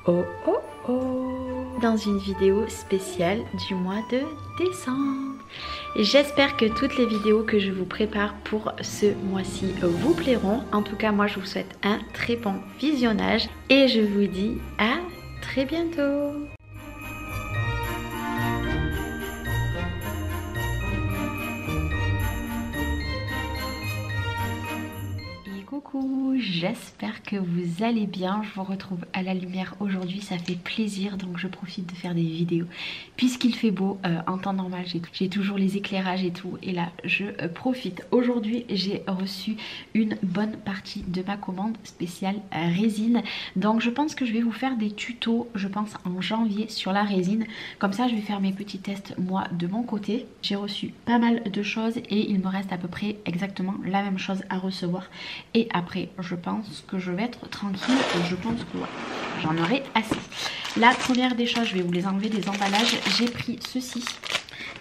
Oh oh oh, dans une vidéo spéciale du mois de décembre. J'espère que toutes les vidéos que je vous prépare pour ce mois-ci vous plairont. En tout cas, moi je vous souhaite un très bon visionnage et je vous dis à très bientôt. Coucou, j'espère que vous allez bien. Je vous retrouve à la lumière aujourd'hui, ça fait plaisir, donc je profite de faire des vidéos puisqu'il fait beau. En temps normal j'ai toujours les éclairages et tout, et là je profite. Aujourd'hui j'ai reçu une bonne partie de ma commande spéciale résine, donc je pense que je vais vous faire des tutos, je pense en janvier, sur la résine. Comme ça je vais faire mes petits tests moi de mon côté. J'ai reçu pas mal de choses et il me reste à peu près exactement la même chose à recevoir. Et après, je pense que je vais être tranquille et je pense que ouais, j'en aurai assez. La première des choses, je vais vous les enlever des emballages. J'ai pris ceci.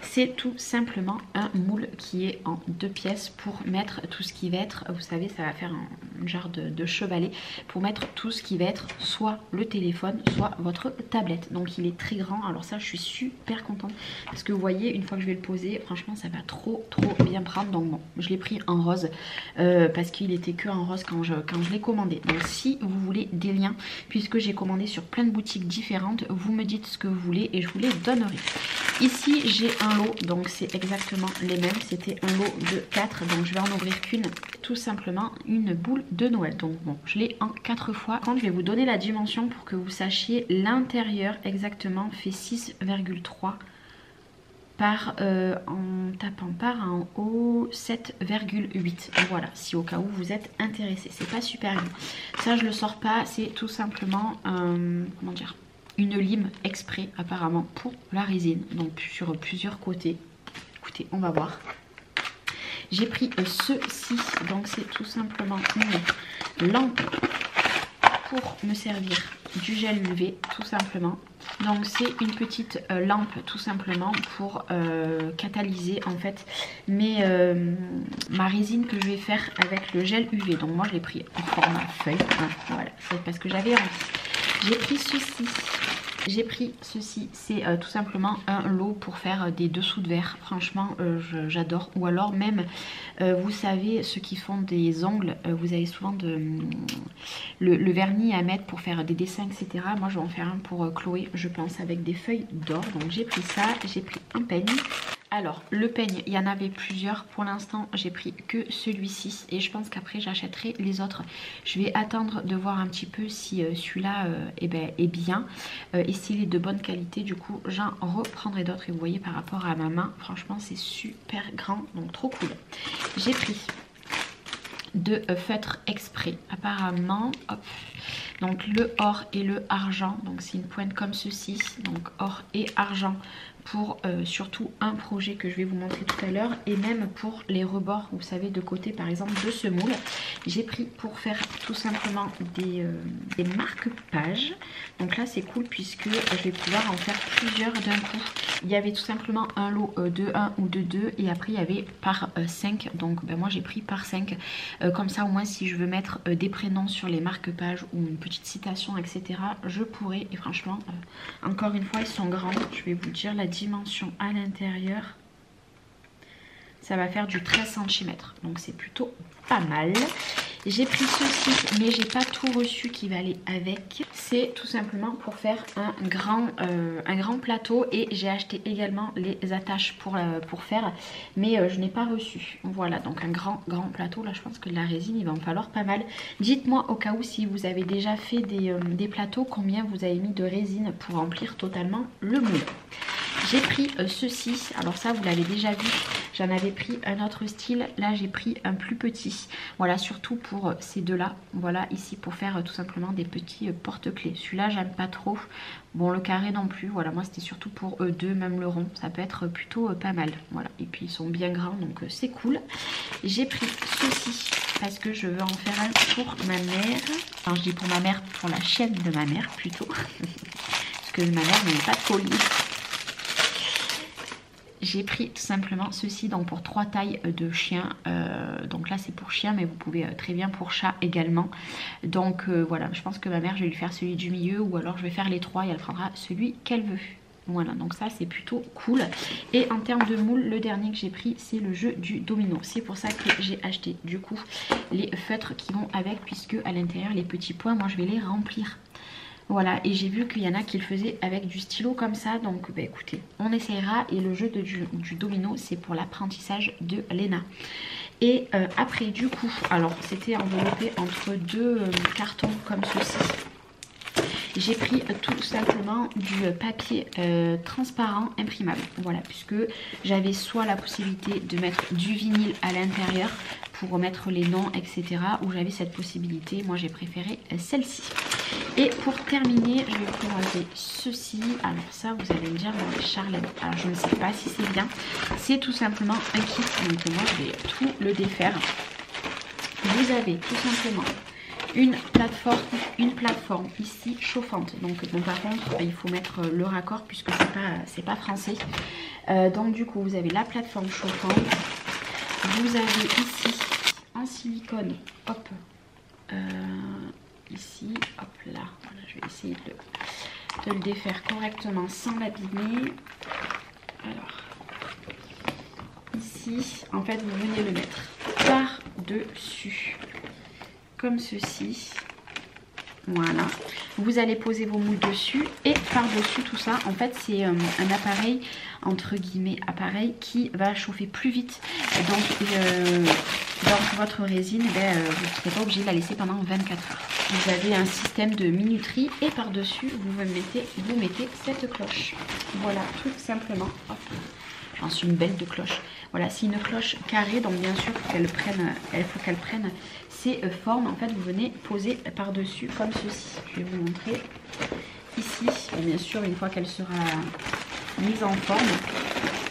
C'est tout simplement un moule qui est en 2 pièces pour mettre tout ce qui va être, vous savez, ça va faire un genre de chevalet, pour mettre tout ce qui va être soit le téléphone, soit votre tablette. Donc il est très grand, alors ça je suis super contente parce que vous voyez, une fois que je vais le poser, franchement ça va trop bien prendre. Donc bon, je l'ai pris en rose parce qu'il était que en rose quand je l'ai commandé. Donc si vous voulez des liens, puisque j'ai commandé sur plein de boutiques différentes, vous me dites ce que vous voulez et je vous les donnerai. Ici j'ai un lot, donc c'est exactement les mêmes, c'était un lot de 4, donc je vais en ouvrir qu'une, tout simplement une boule de Noël. Donc bon, je l'ai en 4 fois. Quand je vais vous donner la dimension pour que vous sachiez, l'intérieur exactement fait 6,3 par, en tapant par en haut, 7,8. Voilà, si au cas où vous êtes intéressé, c'est pas super grand. Ça je le sors pas, c'est tout simplement, comment dire, une lime exprès apparemment pour la résine, donc sur plusieurs côtés. Écoutez, on va voir. J'ai pris ceci, donc c'est tout simplement une lampe pour me servir du gel UV, tout simplement. Donc c'est une petite lampe tout simplement pour catalyser en fait ma résine que je vais faire avec le gel UV. Donc moi je l'ai pris en format feuille, hein, voilà, c'est parce que j'avais envie. J'ai pris ceci. J'ai pris ceci, c'est tout simplement un lot pour faire des dessous de verre. Franchement, j'adore. Ou alors même, vous savez, ceux qui font des ongles, vous avez souvent le vernis à mettre pour faire des dessins, etc. Moi, je vais en faire un pour Chloé, je pense, avec des feuilles d'or. Donc j'ai pris ça, j'ai pris un peigne. Alors, le peigne, il y en avait plusieurs. Pour l'instant, j'ai pris que celui-ci. Et je pense qu'après, j'achèterai les autres. Je vais attendre de voir un petit peu si celui-là est bien. Et s'il est de bonne qualité, du coup, j'en reprendrai d'autres. Et vous voyez, par rapport à ma main, franchement, c'est super grand. Donc, trop cool. J'ai pris de feutre exprès. Apparemment, hop. Donc, le or et le argent. Donc, c'est une pointe comme ceci. Donc, or et argent. Pour surtout un projet que je vais vous montrer tout à l'heure, et même pour les rebords, vous savez, de côté par exemple de ce moule. J'ai pris pour faire tout simplement des marque-pages. Donc là c'est cool puisque je vais pouvoir en faire plusieurs d'un coup. Il y avait tout simplement un lot de 1 ou de 2 et après il y avait par 5. Donc ben, moi j'ai pris par 5. Comme ça au moins si je veux mettre des prénoms sur les marque-pages ou une petite citation, etc. je pourrais. Et franchement, encore une fois, ils sont grands. Je vais vous dire la dimension à l'intérieur. Ça va faire du 13 cm. Donc c'est plutôt pas mal. J'ai pris ceci, mais j'ai pas tout reçu qui va aller avec. C'est tout simplement pour faire un grand plateau. Et j'ai acheté également les attaches pour faire. Mais je n'ai pas reçu. Voilà, donc un grand plateau. Là, je pense que de la résine, il va en falloir pas mal. Dites-moi au cas où si vous avez déjà fait des plateaux, combien vous avez mis de résine pour remplir totalement le moule. J'ai pris ceci, alors ça vous l'avez déjà vu, j'en avais pris un autre style, là j'ai pris un plus petit. Voilà, surtout pour ces deux-là, voilà, ici pour faire tout simplement des petits porte-clés. Celui-là j'aime pas trop, bon le carré non plus, voilà, moi c'était surtout pour eux deux, même le rond, ça peut être plutôt pas mal. Voilà, et puis ils sont bien grands donc c'est cool. J'ai pris ceci parce que je veux en faire un pour ma mère, enfin je dis pour ma mère, pour la chienne de ma mère plutôt, parce que ma mère n'aime pas trop lire. j'ai pris tout simplement ceci donc pour 3 tailles de chiens. Donc là c'est pour chien mais vous pouvez très bien pour chat également. Donc voilà, je pense que ma mère je vais lui faire celui du milieu ou alors je vais faire les 3 et elle prendra celui qu'elle veut. Voilà, donc ça c'est plutôt cool. Et en termes de moule, le dernier que j'ai pris c'est le jeu du domino. C'est pour ça que j'ai acheté du coup les feutres qui vont avec, puisque à l'intérieur les petits points, moi je vais les remplir. Voilà, et j'ai vu qu'il y en a qui le faisaient avec du stylo comme ça. Donc bah, écoutez, on essayera. Et le jeu du domino, c'est pour l'apprentissage de Léna. Et après du coup, alors c'était enveloppé entre 2 cartons comme ceci. J'ai pris tout simplement du papier transparent imprimable. Voilà, puisque j'avais soit la possibilité de mettre du vinyle à l'intérieur pour mettre les noms, etc. Ou j'avais cette possibilité. Moi, j'ai préféré celle-ci. Et pour terminer, je vais vous présenter ceci. Alors ça, vous allez me dire, bon, Charlène, alors je ne sais pas si c'est bien. C'est tout simplement un kit. Donc moi, je vais tout le défaire. Vous avez tout simplement une plateforme ici chauffante. Donc bon, par contre il faut mettre le raccord puisque c'est pas français. Donc du coup vous avez la plateforme chauffante. Vous avez ici en silicone, hop, ici, hop là, voilà, je vais essayer de le défaire correctement sans l'abîmer. Alors ici en fait vous venez le mettre par dessus comme ceci. Voilà, vous allez poser vos moules dessus et par dessus tout ça en fait c'est un appareil entre guillemets appareil qui va chauffer plus vite. Donc votre résine, ben, vous ne serez pas obligé de la laisser pendant 24 heures. Vous avez un système de minuterie et par dessus vous mettez cette cloche. Voilà, tout simplement. J'en suis une belle de cloche. Voilà, c'est une cloche carrée, donc bien sûr il faut qu'elle prenne ces formes. En fait, vous venez poser par-dessus comme ceci. Je vais vous montrer ici. Et bien sûr, une fois qu'elle sera mise en forme,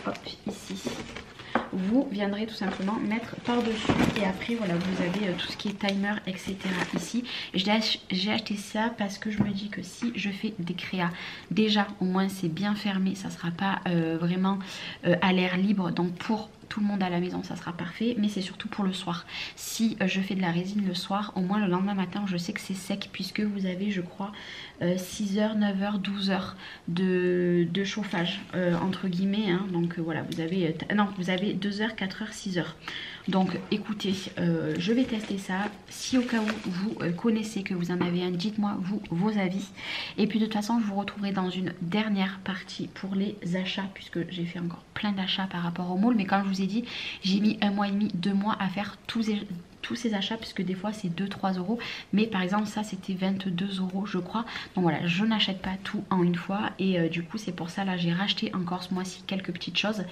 hop, ici, vous viendrez tout simplement mettre par-dessus. Et après, voilà, vous avez tout ce qui est timer, etc. ici. J'ai acheté ça parce que je me dis que si je fais des créas, déjà, au moins, c'est bien fermé. Ça ne sera pas vraiment à l'air libre. Donc, pour tout le monde à la maison, ça sera parfait. Mais c'est surtout pour le soir. Si je fais de la résine le soir, au moins le lendemain matin, je sais que c'est sec. Puisque vous avez, je crois, 6h, 9h, 12h de chauffage, entre guillemets. Hein. Donc, voilà, vous avez... non, vous avez 2h, 4h, 6h. Donc écoutez, je vais tester ça. Si au cas où vous connaissez, que vous en avez un, dites-moi vous vos avis. Et puis de toute façon, je vous retrouverai dans une dernière partie pour les achats, puisque j'ai fait encore plein d'achats par rapport au moule. Mais comme je vous ai dit, j'ai mis 1 mois et demi, 2 mois à faire tous ces achats, puisque des fois c'est 2-3 euros, mais par exemple ça c'était 22 euros je crois. Donc voilà, je n'achète pas tout en une fois et du coup c'est pour ça là j'ai racheté encore ce mois-ci quelques petites choses.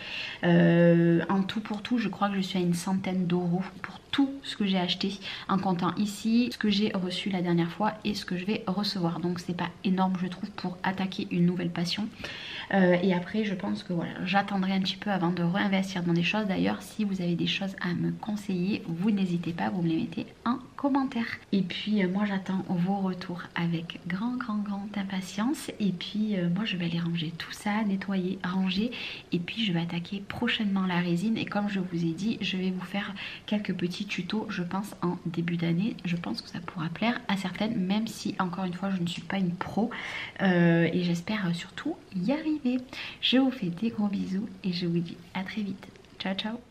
En tout pour tout, je crois que je suis à une centaine d'euros pour tout ce que j'ai acheté, en comptant ici ce que j'ai reçu la dernière fois et ce que je vais recevoir. Donc c'est pas énorme je trouve pour attaquer une nouvelle passion. Et après je pense que voilà, j'attendrai un petit peu avant de réinvestir dans des choses. D'ailleurs si vous avez des choses à me conseiller, vous n'hésitez pas, vous me les mettez en commentaire. Et puis moi j'attends vos retours avec grande impatience. Et puis moi je vais aller ranger tout ça, nettoyer, ranger. Et puis je vais attaquer prochainement la résine. Et comme je vous ai dit, je vais vous faire quelques petits tutos, je pense en début d'année. Je pense que ça pourra plaire à certaines, même si encore une fois je ne suis pas une pro. Et j'espère surtout y arriver. Je vous fais des gros bisous et je vous dis à très vite. Ciao ciao.